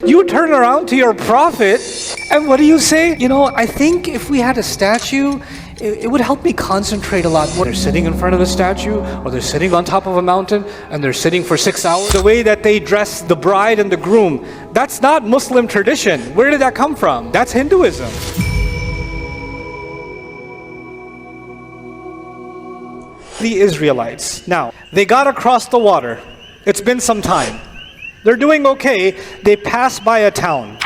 You turn around to your prophet, and what do you say? You know, I think if we had a statue, it would help me concentrate a lot more. They're sitting in front of the statue, or they're sitting on top of a mountain, and they're sitting for 6 hours. The way that they dress the bride and the groom, that's not Muslim tradition. Where did that come from? That's Hinduism. The Israelites, now, they got across the water. It's been some time. They're doing okay. They pass by a town.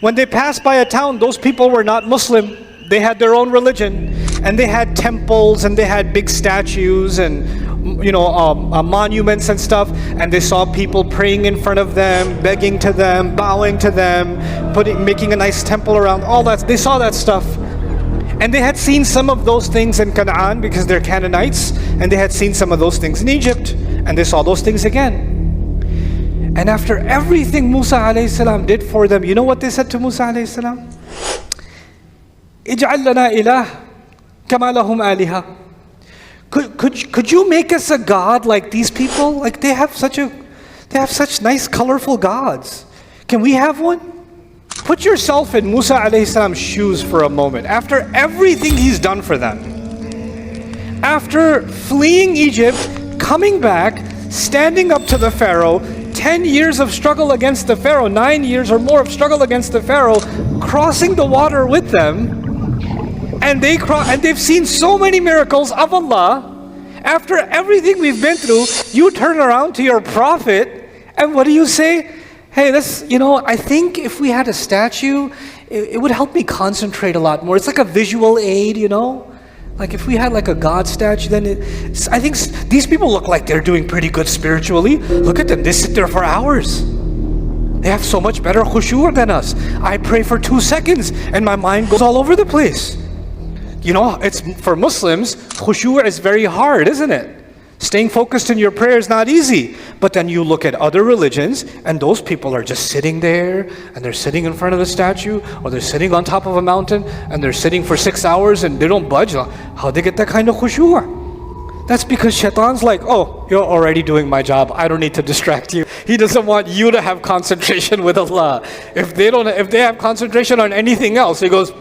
When they passed by a town, those people were not Muslim. They had their own religion, and they had temples, and they had big statues, and monuments and stuff. And they saw people praying in front of them, begging to them, bowing to them, making a nice temple around. All that, they saw that stuff. And they had seen some of those things in Canaan because they're Canaanites, and they had seen some of those things in Egypt, and they saw those things again. And after everything Musa alayhi salam did for them, you know what they said to Musa alayhi salam? Ij'al lana ilah kama lahum aliha. Could you make us a god like these people? Like they have such nice colorful gods. Can we have one? Put yourself in Musa alayhi salam's shoes for a moment. After everything he's done for them, after fleeing Egypt, coming back, standing up to the Pharaoh, 10 years of struggle against the Pharaoh, 9 years or more of struggle against the Pharaoh, crossing the water with them, and they've seen so many miracles of Allah. After everything we've been through, you turn around to your prophet, and what do you say? Hey, I think if we had a statue, it would help me concentrate a lot more. It's like a visual aid, Like if we had like a God statue, then I think these people look like they're doing pretty good spiritually. Look at them, they sit there for hours. They have so much better khushu' than us. I pray for 2 seconds and my mind goes all over the place. It's for Muslims, khushu' is very hard, isn't it? Staying focused in your prayer is not easy. But then you look at other religions, and those people are just sitting there, and they're sitting in front of the statue, or they're sitting on top of a mountain, and they're sitting for 6 hours, and they don't budge. How'd they get that kind of khushu'? That's because shaitan's like, oh, you're already doing my job. I don't need to distract you. He doesn't want you to have concentration with Allah. If they have concentration on anything else, he goes,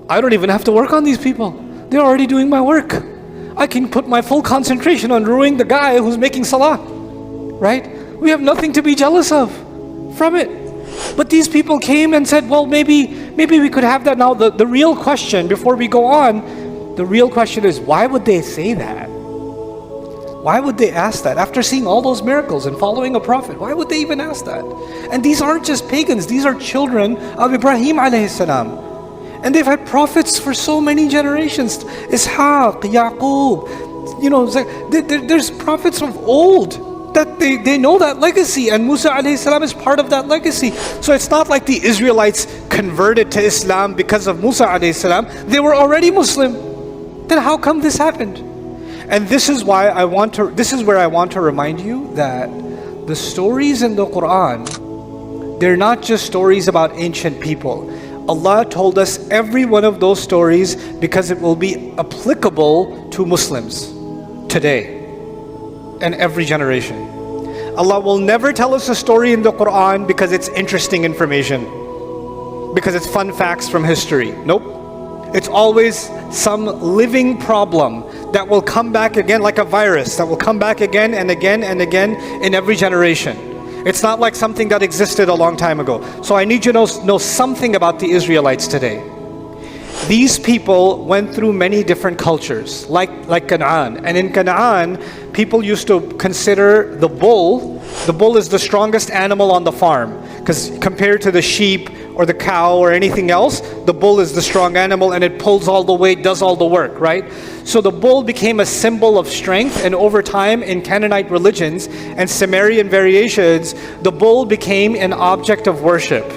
I don't even have to work on these people. They're already doing my work. I can put my full concentration on ruining the guy who's making salah, right? We have nothing to be jealous of from it. But these people came and said, well, maybe we could have that. Now, the real question, before we go on, the real question is, why would they say that? Why would they ask that? After seeing all those miracles and following a prophet, why would they even ask that? And these aren't just pagans, these are children of Ibrahim alayhi salam. And they've had prophets for so many generations. Ishaq, Yaqub, there's prophets of old that they know that legacy, and Musa alayhi salam is part of that legacy. So it's not like the Israelites converted to Islam because of Musa alayhi salam. They were already Muslim. Then how come this happened? And this is where I want to remind you that the stories in the Qur'an, they're not just stories about ancient people. Allah told us every one of those stories because it will be applicable to Muslims today and every generation. Allah will never tell us a story in the Qur'an because it's interesting information, because it's fun facts from history. Nope. It's always some living problem that will come back again like a virus, that will come back again and again and again in every generation. It's not like something that existed a long time ago. So I need you to know something about the Israelites today. These people went through many different cultures, like Canaan. And in Canaan, people used to consider the bull is the strongest animal on the farm. Because compared to the sheep or the cow or anything else, the bull is the strong animal and it pulls all the weight, does all the work, right? So the bull became a symbol of strength, and over time in Canaanite religions and Sumerian variations, the bull became an object of worship.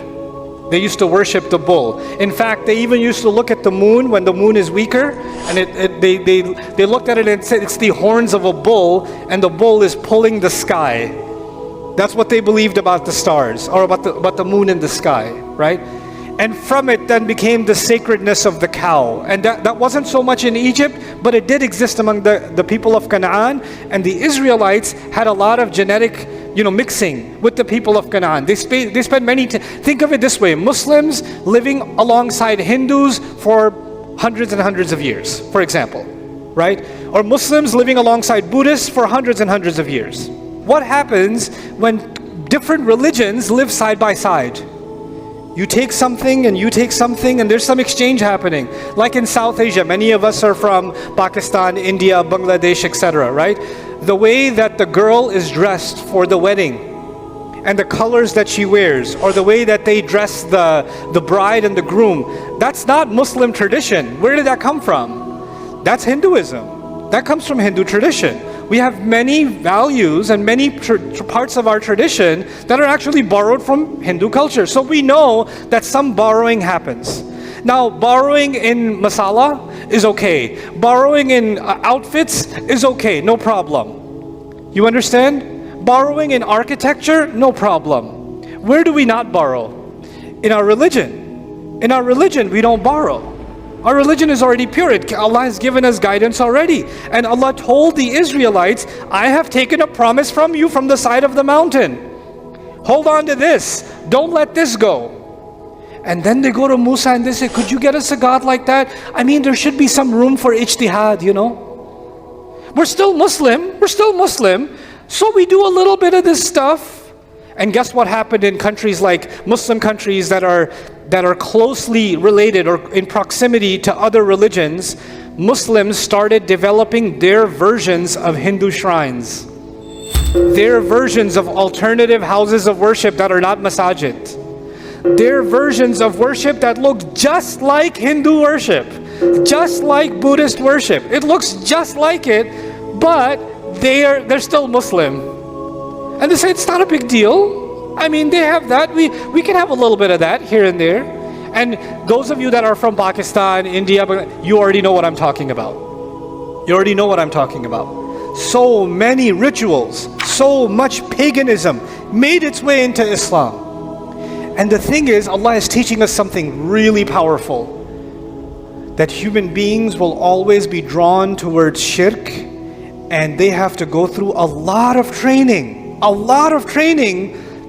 They used to worship the bull. In fact, they even used to look at the moon when the moon is weaker, and they looked at it and said it's the horns of a bull, and the bull is pulling the sky. That's what they believed about the stars, or about the moon in the sky, right? And from it then became the sacredness of the cow. And that wasn't so much in Egypt, but it did exist among the people of Canaan. And the Israelites had a lot of genetic mixing with the people of Canaan. They spend think of it this way: Muslims living alongside Hindus for hundreds and hundreds of years, for example, right? Or Muslims living alongside Buddhists for hundreds and hundreds of years. What happens when different religions live side by side? You take something and you take something, and there's some exchange happening. Like in South Asia, many of us are from Pakistan, India, Bangladesh, etc., right? The way that the girl is dressed for the wedding, and the colors that she wears, or the way that they dress the bride and the groom, that's not Muslim tradition. Where did that come from? That's Hinduism. That comes from Hindu tradition. We have many values and many parts of our tradition that are actually borrowed from Hindu culture. So we know that some borrowing happens. Now, borrowing in masala is okay. Borrowing in outfits is okay, no problem. You understand? Borrowing in architecture, no problem. Where do we not borrow? In our religion. In our religion, we don't borrow. Our religion is already pure. Allah has given us guidance already. And Allah told the Israelites, I have taken a promise from you from the side of the mountain. Hold on to this. Don't let this go. And then they go to Musa and they say, could you get us a God like that? I mean, there should be some room for ijtihad, We're still Muslim. We're still Muslim. So we do a little bit of this stuff. And guess what happened in countries like Muslim countries that are closely related or in proximity to other religions? Muslims started developing their versions of Hindu shrines, their versions of alternative houses of worship that are not masajid, their versions of worship that look just like Hindu worship, just like Buddhist worship. It looks just like it, but they're still Muslim. And they say it's not a big deal. I mean, they have that. We can have a little bit of that here and there. And those of you that are from Pakistan, India, you already know what I'm talking about. You already know what I'm talking about. So many rituals, so much paganism made its way into Islam. And the thing is, Allah is teaching us something really powerful. That human beings will always be drawn towards shirk, and they have to go through a lot of training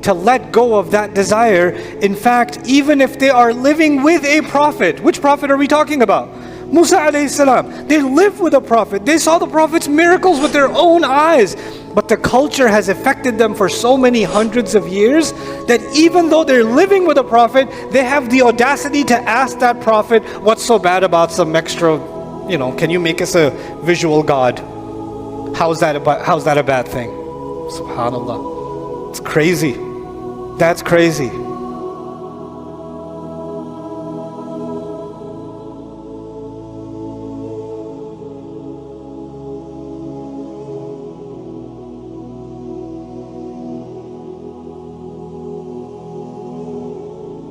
to let go of that desire. In fact, even if they are living with a prophet, which prophet are we talking about? Musa alayhi salam. They lived with a prophet. They saw the prophet's miracles with their own eyes. But the culture has affected them for so many hundreds of years that even though they're living with a prophet, they have the audacity to ask that prophet, what's so bad about some extra, can you make us a visual God? How's that a bad thing? Subhanallah. It's crazy. That's crazy.